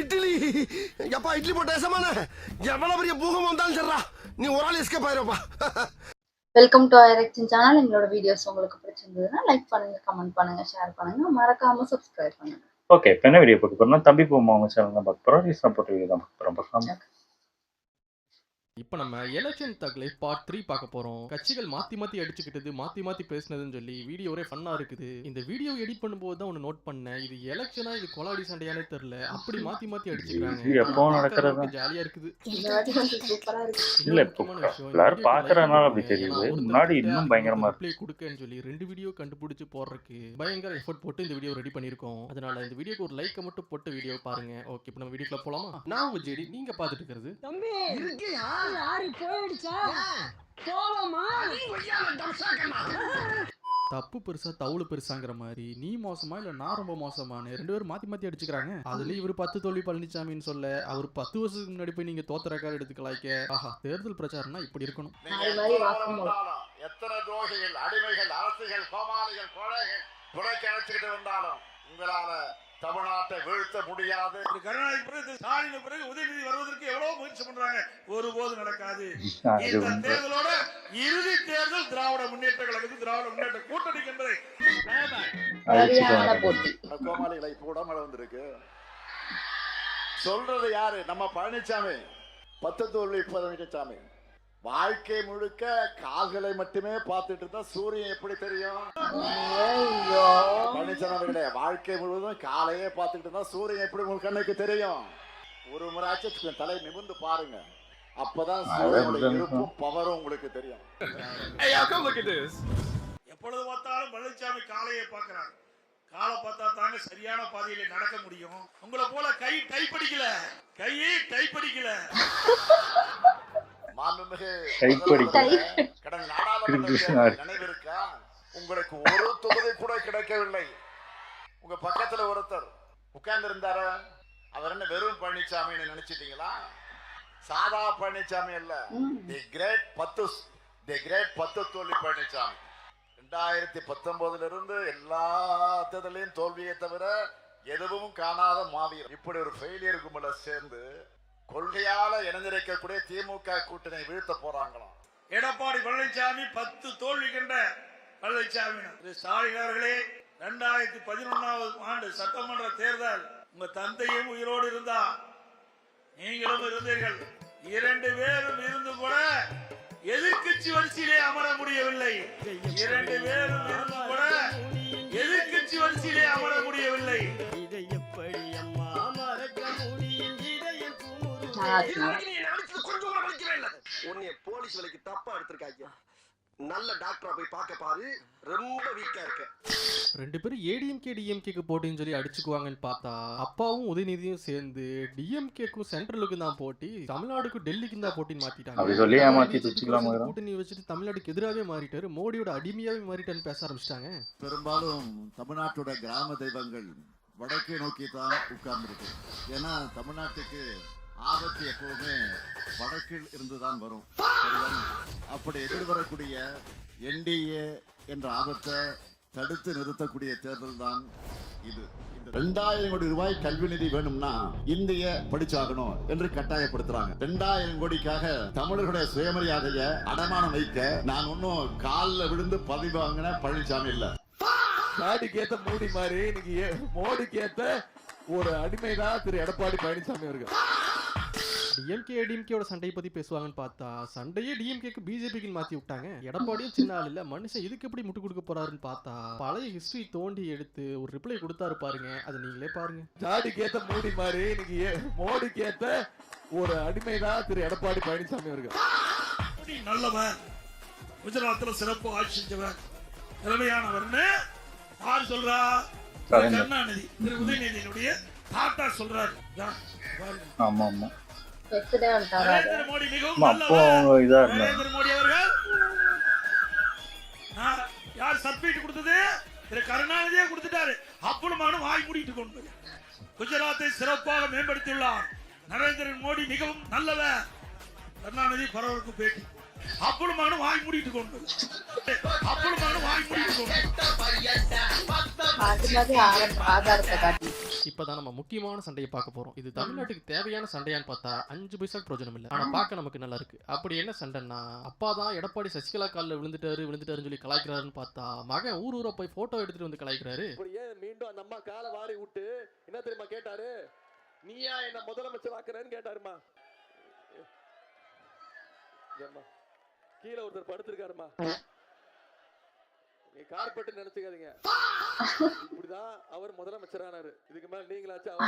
இட்லி எப்பா இட்லி போட்ட சமான எவ்வளவு பெரிய பூகம் வந்தாலும் சரிடா நீ ஒரு ஆள் எஸ்கேப் ஆயிருப்பா. வெல்கம் டு ஐரெக்ஷன் சேனல். எங்களோட வீடியோஸ் உங்களுக்கு பிடிச்சிருந்ததுன்னா லைக் பண்ணுங்க, கமெண்ட் பண்ணுங்க, ஷேர் பண்ணுங்க, மறக்காம சப்ஸ்கிரைப் பண்ணுங்க. ஓகே, இப்போ என்ன வீடியோ பார்க்க போறோம்னா தம்பி பூமா அவங்க சேனல் தான் பார்க்க போறோம். ரீசன் போட்ட வீடியோ தான் பார்க்க போறோம். இப்போ நம்ம எலெக்ஷன் தக்லை பார்ட் 3 பார்க்க போறோம். கட்சிகள் மாத்தி மாத்தி அடிச்சுக்கிட்டது, மாத்தி மாத்தி பேசினதுன்னு சொல்லி வீடியோ ஒரே ஃபன்னா இருக்குது. இந்த வீடியோ எடிட் பண்ணும்போது தான் ஒன்று நோட் பண்ணேன், இது எலெக்ஷனா இது கொலாடி சண்டையானே தெரியல, அப்படி மாத்தி மாத்தி அடிச்சுக்கிறாங்க. எப்போ நடக்கிறது ஜாலியா இருக்குது. சூப்பரா இருக்கு. இல்ல இப்போ எல்லாரும் பாக்குறதுனால அப்படி தெரியுது, முன்னாடி இன்னும் பயங்கரமா ப்ளே கொடுக்கன்னு சொல்லி 2 வீடியோ கண்டுபிடிச்சு போடுறதுக்கு பயங்கர எஃபோர்ட் போட்டு இந்த வீடியோ ரெடி பண்ணியிருக்கோம். அதனால இந்த வீடியோக்கு ஒரு லைக்கை மட்டும் போட்டு வீடியோ பாருங்க. ஓகே, இப்போ நம்ம வீடியோக்குள்ள போலாமா? நான் உங்க ஜெடி, நீங்க பார்த்துட்டு இருக்கிறது தம்பி இருக்கியா? யாரு போயிடுச்சா? போலாமா? தப்பு பெருசா தவுளு பெருசாங்கிற மாதிரி நீ மோசமா இல்ல நான் ரொம்ப மோசமானு 2 பேரும் மாத்தி மாத்தி அடிச்சுக்கிறாங்க. அதுல இவர் 10 தோல்வி பழனிசாமின்னு சொல்ல, அவர் 10 வருஷத்துக்கு முன்னாடி போய் நீங்க தோத்த ரெக்கார்டு எடுத்துக்கலாய்க்க. ஆஹா, தேர்தல் பிரச்சாரம்னா இப்படி இருக்கணும். எத்தனை துரோகிகள், அடிமைகள், அரசுகள், கோமாளிகள், கொலைகள் துடைக்க அழைச்சுக்கிட்டு வந்தாலும் உங்களால தமிழ்நாட்டை வீழ்த்த முடியாது. கருணாநிதி பிறகு ஸ்டாலின் பிறகு உதயநிதி வருவதற்கு எவ்வளவு முயற்சி பண்றாங்க, ஒருபோது நடக்காது. இந்த தேர்தலோட இறுதி தேர்தல் திராவிட முன்னேற்ற கழகத்துக்கு, திராவிட முன்னேற்ற கூட்டணிக்கு என்பதை கோமாளிகளை இப்ப கூட மழை வந்திருக்கு. சொல்றது யாரு? நம்ம பழனிசாமி, 10 தோல்வி பழனிசாமி. வாழ்க்கை முழுக்க கால்களை மட்டுமே பார்த்துட்டு இருந்தா சூரியன் எப்படி தெரியும்? பழனிசாமி வாழ்க்கை முழுவதும் காலையே பார்த்துட்டு இருந்தா சூரியன் எப்படி உங்க கண்ணுக்கு தெரியும்? ஒரு முறை தலை நிமிர்ந்து பாருங்க, அப்பதான் சூரியனுடைய இருப்பும் பவரும் உங்களுக்கு தெரியும். எப்பொழுது பார்த்தாலும் பழனிசாமி காலையை பார்க்கிறாங்க. காலை பார்த்தா தாங்க சரியான பாதையில நடக்க முடியும். உங்களை போல கை டைப்படிக்கல, கையே டைப்படிக்கல. உங்களுக்கு ஒரு தொகுதி கூட கிடைக்கவில்லை. உங்க பக்கத்துல ஒருத்தர் உட்கார்ந்து இருந்தாரு, அவர் என்ன வெறும் பழனிசாமி நினைச்சிட்டீங்களா? சாதா பழனிசாமி அல்ல, தி கிரேட் 10 தோல்வி பழனிசாமி. 2019 இருந்து எல்லா தேர்தலையும் தோல்வியை தவிர எதுவும் காணாத மாவீரர். இப்படி ஒரு ஃபெயிலியர் கும்பல சேர்ந்து கொள்கையால இணைந்திருக்கக்கூடிய திமுக கூட்டணி வீழ்த்த போறாங்களாம். எடப்பாடி பழனிசாமி 10 தோல்வி கண்ட பழனிசாமி. ஸ்டாலின் அவர்களே, 2011 ஆண்டு சட்டமன்ற தேர்தல் உங்க தந்தையும் உயிரோடு இருந்தா, நீங்களும் இருந்தீர்கள். 2 பேரும் இருந்து கூட எதிர்கட்சி வரிசையிலே அமர முடியவில்லை. 2 பேரும் இருந்து கூட எதிர்கட்சி வரிசையிலே அமர முடியவில்லை. இதை எப்படி அம்மா மறக்க முடியும்? உன்னைய போலீஸ் வேலைக்கு தப்பா எடுத்திருக்காங்க. நல்ல டாக்டரா போய் பார்க்க பாரு, ரொம்ப வீக்கா இருக்க. 2 பேரும் ஏடிஎம்கே டிஎம்கேக்கு போட்டின்னு சொல்லி அடிச்சுக்குவாங்கன்னு பார்த்தா, அப்பாவும் உதயநிதியும் சேர்ந்து டிஎம்கேக்கும் சென்ட்ரலுக்கும் தான் போட்டி, தமிழ்நாடுக்கும் டெல்லிக்கும் தான் போட்டின்னு மாத்திட்டாங்க. கூட்டணி வச்சுட்டு தமிழ்நாடுக்கு எதிராகவே மாறிட்டாரு, மோடியோட அடிமையாவே மாறிட்டான்னு பேச ஆரம்பிச்சிட்டாங்க. பெரும்பாலும் தமிழ்நாட்டோட கிராம தெய்வங்கள் வடக்கே நோக்கி தான் உட்கார்ந்துருக்கு. ஏன்னா தமிழ்நாட்டுக்கு ஆபத்து எப்பவுமே வடக்கில் இருந்துதான் வரும். அப்படி எதிர்வரக்கூடிய என்டிஏ என்ற ஆபத்தை தடுத்து நிறுத்தக்கூடிய தேர்தல் தான் இது. 2000 கோடி ரூபாய் கல்வி நிதி வேணும்னா இந்திய படிச்சாகணும் என்று கட்டாயப்படுத்துறாங்க. 2000 கோடிக்காக தமிழர்களுடைய சுயமரியாதையை அடமானம் வைக்க நான் ஒன்னும் காலில் விழுந்து பதவி வாங்கின பழனிசாமி இல்ல. நாடுக்கு ஏத்த மூடி மாதிரி இன்னைக்கு மோடிக்கு ஏத்த ஒரு அடிமைதான் திரு எடப்பாடி பழனிசாமி அவர்கள். டிஎம்கே ஏடிஎம்கேயோட சண்டையை பத்தி பேசுவாங்கன்னு பார்த்தா, சண்டையே டிஎம்கேக்கு பிஜேபிக்கு மாத்தி விட்டாங்க. எடப்பாடியும் சின்ன ஆள் இல்ல, மனுஷன் இதுக்கு எப்படி முட்டு கொடுக்க போறாருன்னு பார்த்தா, பழைய ஹிஸ்டரி தோண்டி எடுத்து ஒரு ரிப்ளை கொடுத்தாரு பாருங்க, அதை நீங்களே பாருங்க. நாடுக்கு ஏத்த மூடி மாதிரி இன்னைக்கு மோடிக்கு ஏத்த ஒரு அடிமைதான் திரு எடப்பாடி பழனிசாமி அவர்கள். நல்லவன், குஜராத்ல சிறப்பு ஆட்சி செஞ்சவன், திறமையானவர்னு யார் சொல்றா? கருணாநிதி, திரு உதயநிதியினுடைய தாத்தா சொல்றாரு. ஆமா ஆமா, நரேந்திர மோடி மிகவும் நல்லவர். நரேந்திர மோடி அவர்கள் யார் சர்டிபிகேட் கொடுத்தது? திரு கருணாநிதியே கொடுத்துட்டாரு. அப்புறமான வாய் மூடிட்டு கொண்டு குஜராத்தை சிறப்பாக மேம்படுத்தியுள்ளார். நரேந்திர மோடி மிகவும் நல்லவர். கருணாநிதி பரவருக்கு பேட்டி. அப்புறமான வாய் மூடிட்டு கொண்டு ஆதாரத்தை காட்டி இப்பதான் நம்ம முக்கியமான சண்டையை பார்க்க போறோம். இது தமிழ்நாட்டுக்கு தேவையான சண்டையான்னு பார்த்தா 5 பைசா பிரயோஜனம் இல்ல. ஆனா பார்க்க நமக்கு நல்லா இருக்கு. அப்படி என்ன சண்டைன்னா, அப்பா தான் எடப்பாடி சசிகலா காலில் விழுந்துட்டாருன்னு சொல்லி கலாய்க்கிறாருன்னு பார்த்தா மகன் ஊரா போய் போட்டோ எடுத்துட்டு வந்து கலாய்க்கிறாரு. மீண்டும் அந்த அம்மா காலை வாரி விட்டு என்ன தெரியுமா கேட்டாரு? நீயா என்ன முதலமைச்சர் ஆக்குறேன்னு கேட்டாருமா. கீழே ஒருத்தர் படுத்திருக்காருமா. கார்பெட் நினைச்சுக்காதீங்க. இப்படிதான் அவர் முதலமைச்சரானாரு. இதுக்கு மேல நீங்களாச்சும்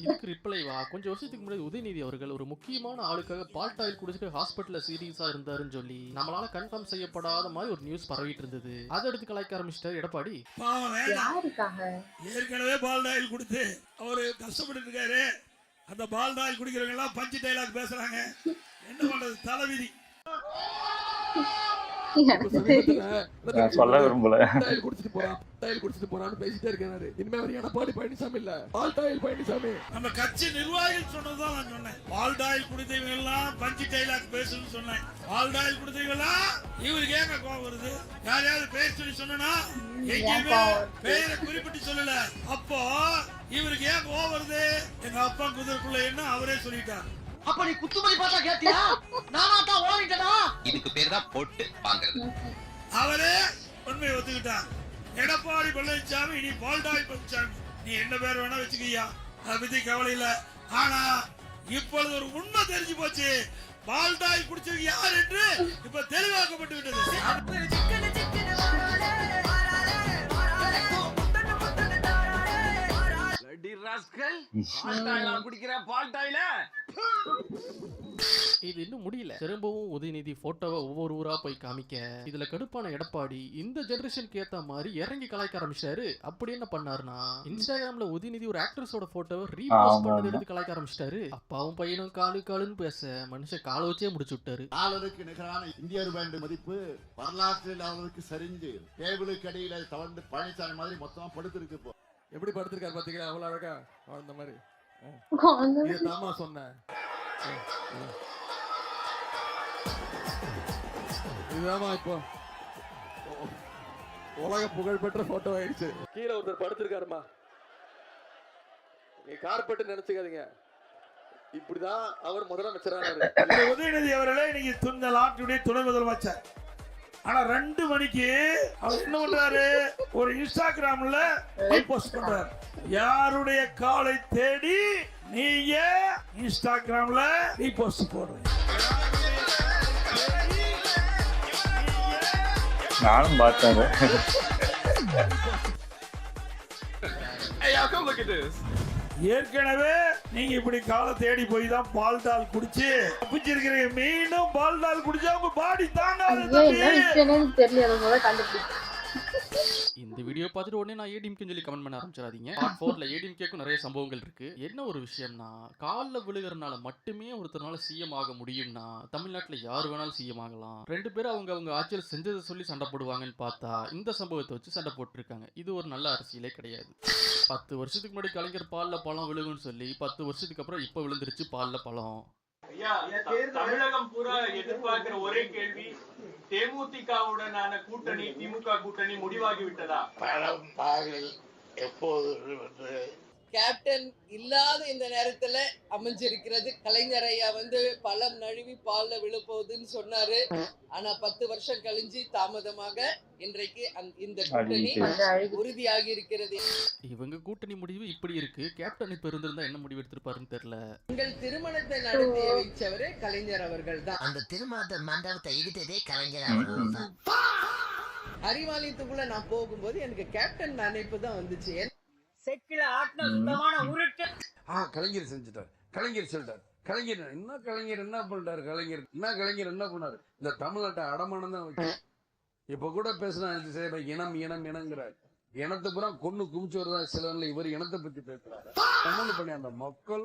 இதுக்கு ரிப்ளைவா கொஞ்சம் வருஷத்துக்கு முன்னாடி உதயநிதி அவர்கள் ஒரு முக்கியமான ஆளுக்காக பால்டாயில் குடிச்சிட்டு ஹாஸ்பிட்டல்ல சீரியஸா இருந்தாருன்னு சொல்லி நம்மளால கன்ஃபார்ம் செய்யப்படாத மாதிரி ஒரு நியூஸ் பரவிட்டு இருந்தது. அதை எடுத்து கலாய்க்க ஆரம்பிச்சிட்டாரு எடப்பாடி. ஏற்கனவே பால்டாயில் கொடுத்து அவரு கஷ்டப்பட்டு இருக்காரு. அந்த பால்டாயில் குடிக்கிறவங்க எல்லாம் பஞ்சு டைலாக் பேசுறாங்க. என்ன பண்றது, தலைவிதி. சொல்ல விரும்பல. குடிச்சிட்டு போறான்னு பேசிட்டே இருக்காரு. இனிமே அவர் எடப்பாடி பழனிசாமி இல்ல, பால்டாயில் பழனிசாமி. நம்ம கட்சி நிர்வாகிகள் சொன்னதான் நான் சொன்னேன். பால்டாயில் குடித்தவங்க எல்லாம் பஞ்சு டைலாக் பேசுன்னு சொன்னேன். பால்டாயில் குடித்தவங்க எல்லாம் இவருக்கு ஏங்க கோவம் வருது? யாரையாவது பேச சொல்லி சொன்னா எங்கேயுமே பேரை குறிப்பிட்டு சொல்லல. அப்போ இவருக்கு ஏன் கோவம் வருது? எங்க அப்பா குதிரைக்குள்ள என்ன அவரே சொல்லிட்டார். அப்ப நீ குத்துமதி பார்த்தா கேட்டியா? நானா தான் ஓடிட்டனா? இதுக்கு பேர் தான் போட்டு வாங்குறது. அவரே உண்மையை ஒத்துக்கிட்டான். எடப்பாடி பழனிசாமி நீ பால்டாய் பழனிசாமி, நீ என்ன பேர் வேணா வச்சுக்கியா, அதை பத்தி கவலை இல்ல. ஆனா இப்பொழுது ஒரு உண்மை தெரிஞ்சு போச்சு. பால்டாய் குடிச்சது யார் என்று இப்ப தெளிவாக்கப்பட்டு விட்டது. இது இன்னும் முடியல. திரும்பவும் உதயநிதி போட்டோவை ஒவ்வொரு ஊரா போய் காமிக்க இதுல கடுப்பான எடப்பாடி இந்த ஜெனரேஷனுக்கு ஏத்த மாதிரி இறங்கி கலாய்க்க ஆரம்பிச்சிட்டாரு. அப்படி என்ன பண்ணாருன்னா, இன்ஸ்டாகிராம்ல உதயநிதி ஒரு ஆக்ட்ரஸோட போட்டோவை ரீபோஸ்ட் பண்ணது எடுத்து கலாய்க்க ஆரம்பிச்சிட்டாரு. அப்பாவும் பையனும் காலுன்னு பேச மனுஷன் காலை வச்சே முடிச்சு விட்டாரு. டாலருக்கு நிகரான இந்திய ரூபாய் மதிப்பு வரலாற்றில் அவருக்கு சரிஞ்சு டேபிளுக்கு அடியில தவழ்ந்து பழனிசாமி மாதிரி மொத்தமா படுத்திருக்கு. இப்போ எப்படி படுத்திருக்காரு பாத்தீங்களா? அவ்வளவு அழகா அந்த மாதிரி தாமா சொன்னேன். இதுதாமா இப்போ உலக புகழ்பெற்ற போட்டோ ஆயிடுச்சு. கீழே ஒருத்தர் படுத்திருக்காருமா. நீ கார்பெட் நினைச்சுக்காதீங்க. இப்படிதான் அவர் முதலமைச்சரானாரு. உதயநிதி அவர்களே இன்னைக்கு இந்த நாட்டுடைய துணை முதலமைச்சர். ஆனா 2 மணிக்கு அவர் என்ன பண்றாரு? ஒரு இன்ஸ்டாகிராம்ல போஸ்ட் பண்றாரு. யாருடைய காலை தேடி நீங்க இன்ஸ்டாகிராம்ல போஸ்ட் போடுறீங்க? நானும் பார்த்தேன். ஏற்கனவே நீங்க இப்படி காலை தேடி போய் தான் பால்டால் குடிச்சு தப்பிச்சிருக்கிறீங்க. மீண்டும் பால்டால் குடிச்சா உங்க பாடி தாங்காது. இந்த வீடியோ பார்த்துட்டு உடனே நான் ஏடிஎம்கேன்னு சொல்லி கமெண்ட் பண்ண ஆரம்பிச்சிடாதீங்க. பார்ட் 4ல ஏடிஎம்கேக்கும் நிறைய சம்பவங்கள் இருக்கு. என்ன ஒரு விஷயம்னா, காலில் விழுகிறனால மட்டுமே ஒருத்தரால சிஎம் ஆக முடியும்னா தமிழ்நாட்டுல யார் வேணாலும் சிஎம் ஆகலாம். 2 பேரும் அவங்க ஆட்சியில் செஞ்சதை சொல்லி சண்டை போடுவாங்கன்னு பார்த்தா இந்த சம்பவத்தை வச்சு சண்டை போட்டுருக்காங்க. இது ஒரு நல்ல அரசியலே கிடையாது. 10 வருஷத்துக்கு முன்னாடி கலைஞர் பால்ல பழம் விழுகும்னு சொல்லி 10 வருஷத்துக்கு அப்புறம் இப்ப விழுந்துருச்சு பால்ல பழம். தமிழகம் பூரா எதிர்பார்க்கிற ஒரே கேள்வி, தேமுதிகவுடனான கூட்டணி, திமுக கூட்டணி முடிவாகி விட்டதா? பழம் பாகில் எப்போது கேப்டன் இல்லாத இந்த நேரத்துல அமைஞ்சிருக்கிறது. கலைஞர் ஐயா பழம் நழுவி பால்ல விழப்போகுதுன்னு சொன்னாரு. ஆனா 10 வருஷம் கழிஞ்சு தாமதமாக இன்றைக்கு இந்த கூட்டணி உறுதியாகி இருக்கிறது. இவங்க கூட்டணி முடிவு இப்படி இருக்கு. கேப்டன் இப்ப இருந்திருந்தா என்ன முடிவு எடுத்திருப்பாருன்னு தெரியல. உங்கள் திருமணத்தை நடத்தி வைச்சவரே கலைஞர் அவர்கள் தான். அந்த திருமணத்தை மண்டபத்தை இழுத்ததே கலைஞர் அவர்கள் தான். அறிவாலயத்துக்குள்ள நான் போகும்போது எனக்கு கேப்டன் நினைப்பு தான் வந்துச்சு. செக்கில ஆட்ன சுத்தமான உருட்டு. கலைஞர் செஞ்சுட்டார், கலைஞர் சொல்லிட்டார். கலைஞர் என்ன பண்ணிட்டாரு? கலைஞர் என்ன பண்ணாரு? இந்த தமிழ்நாட்டை அடமானம் தான் வச்சு இப்ப கூட பேசினா இனம் இனங்கிறாரு. இனத்தை பூரா கொண்டு குமிச்சவர் தான் சில. இவர் இனத்தை பத்தி பேசுறாரு. தமிழ் பண்ணி அந்த மக்கள்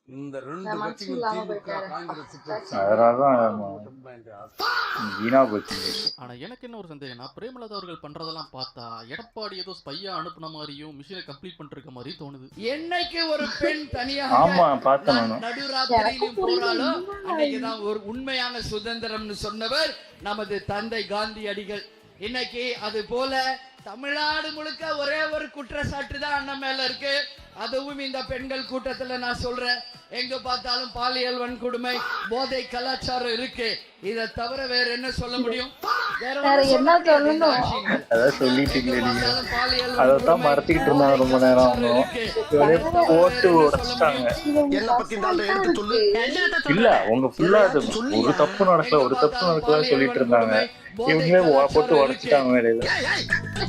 இந்த 2 கட்சிகள் திமுக காங்கிரஸ் வீணா போச்சு. ஆனா எனக்கு என்ன ஒரு சந்தேகம்னா, பிரேமலதா அவர்கள் பண்றதெல்லாம் பார்த்தா எடப்பாடி ஏதோ ஸ்பையா அனுப்புன மாதிரியும் மிஷினை கம்ப்ளீட் பண்ணிருக்க மாதிரியும் தோணுது. என்னைக்கு ஒரு பெண் தனியாக ஆமா பார்த்தேன். நடுராத்திரியிலும் போறாளோ அன்னைக்குதான் ஒரு உண்மையான சுதந்திரம்னு சொன்னவர் நமது தந்தை காந்தியடிகள். இன்னைக்கு அது போல தமிழ்நாடு முழுக்க ஒரே ஒரு குற்றச்சாட்டு தான் அண்ணன் மேல இருக்கு. அதுவும் இந்த பெண்கள் கூட்டத்துல நான் சொல்றேன், எங்க பார்த்தாலும் பாலியல் வன்கொடுமை, போதை கலாச்சாரம் இருக்கு. இதை தவிர வேற என்ன சொல்ல முடியும்? வேற என்ன சொல்லணும்? அதான் சொல்லிட்டீங்களே நீங்க. அதான் மறைச்சிக்கிட்டு இருந்தாங்க ரொம்ப நேரம். போட்டு உடைச்சிட்டாங்க. இல்ல உங்க ஃபுல்லா ஒரு தப்பு நடக்கல சொல்லிட்டு இருந்தாங்க. இவங்களே போட்டு உடைச்சிட்டாங்க வேலையில.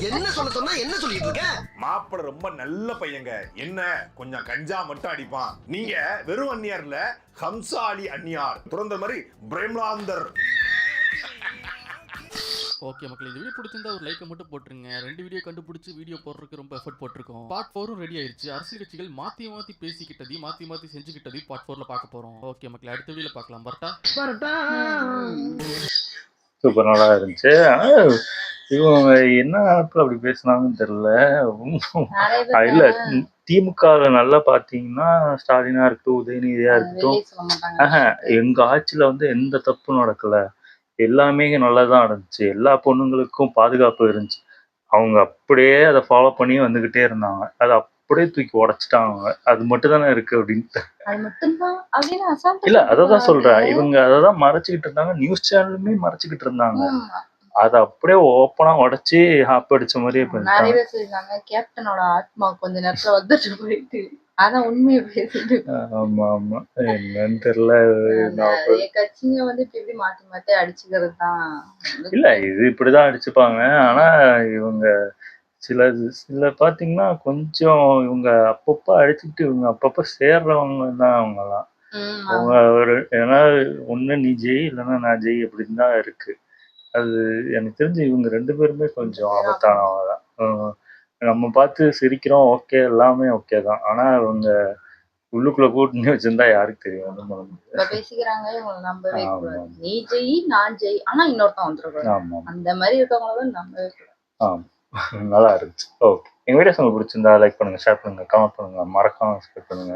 என்ன சொல்ல சொன்னா என்ன சொல்லிட்டு இருக்க? மாப்பிள ரொம்ப நல்ல பையங்க, என்ன கொஞ்சம் கஞ்சா மட்டும் அடிப்பான். நீங்க வெறும் அந்நியார்ல ஹம்சாலி அந்நியார், துறந்த மாதிரி பிரேம்லாந்தர். ஓகே மக்களே, இந்த வீடியோ பிடிச்சிருந்தா ஒரு லைக்கை மட்டும் போட்டுருங்க. 2 வீடியோ கண்டுபிடிச்சி வீடியோ போடுறதுக்கு ரொம்ப எஃபர்ட் போட்டிருக்கோம். பார்ட் 4 ரெடி ஆயிருச்சு. அரசியல் கட்சிகள் மாத்தி பேசிக்கிட்டது, மாத்தி செஞ்சுக்கிட்டது பார்ட் 4ல பார்க்க போறோம். ஓகே மக்களே, அடுத்த வீடியோல பார்க்கலாம். பரட்டா. சூப்பர் நல்லா இருந்துச்சு. இவங்க என்ன ஆப்பில் அப்படி பேசினாங்கன்னு தெரியல. இல்ல திமுக நல்லா பாத்தீங்கன்னா ஸ்டாலினா இருக்கட்டும், உதயநிதியா இருக்கட்டும், எங்க ஆட்சியில வந்து எந்த தப்பும் நடக்கல, எல்லாமே நல்லதான் நடந்துச்சு, எல்லா பொண்ணுங்களுக்கும் பாதுகாப்பு இருந்துச்சு. அவங்க அப்படியே அதை ஃபாலோ பண்ணி வந்துகிட்டே இருந்தாங்க. அதை அப்படியே தூக்கி உடைச்சிட்டாங்க. அது மட்டும் தானே இருக்கு அப்படின்ட்டு. இல்ல அததான் சொல்றேன், இவங்க அததான் மறைச்சுக்கிட்டு இருந்தாங்க. நியூஸ் சேனலுமே மறைச்சுக்கிட்டு இருந்தாங்க. அதை அப்படியே ஓப்பனா உடைச்சு அடிச்ச மாதிரியே நிறைய பேர் சொல்லிருக்காங்க கேப்டனோட ஆத்மா கொஞ்ச நேரத்துல வந்துட்டு போயிட்டு. அதான் உண்மையை பேசிட்டு. ஆமா ஆமா என்னன்னு தெரியல. கட்சிங்க வந்து இப்படி மாத்தி அடிச்சுக்கிறது தான். இல்ல இது இப்படிதான் அடிச்சுப்பாங்க. ஆனா இவங்க சில பாத்தீங்கன்னா கொஞ்சம் இவங்க அப்பப்ப அடிச்சுக்கிட்டு இவங்க அப்பப்ப சேர்றவங்க தான் அவங்கலாம். அவங்க ஏன்னா ஒண்ணு நீ ஜெய் இல்லைன்னா நான் ஜெய் அப்படின்னு தான் இருக்கு. அது எனக்கு தெரிஞ்சு இவங்க 2 பேருமே கொஞ்சம் ஆபத்தானவங்க தான். நம்ம பார்த்து சிரிக்கிறோம், ஓகே எல்லாமே ஓகே தான். ஆனா இவங்க உள்ளுக்குள்ள கூட்டணி வச்சிருந்தா யாருக்கு தெரியும்? பேசிக்கிறாங்க, இவங்களை நம்பவே கூடாது. நீ ஜெய் நான் ஜெய், ஆனா இன்னொருத்தன் வந்துருக்காங்க. அந்த மாதிரி இருக்கவங்கள நம்பவே கூடாது. நல்லா இருந்துச்சு. ஓகே, எங்க வீடியோஸ் உங்களுக்கு பிடிச்சிருந்தா லைக் பண்ணுங்க, ஷேர் பண்ணுங்க, கமெண்ட் பண்ணுங்க, மறக்காம சப்ஸ்கிரைப் பண்ணுங்க.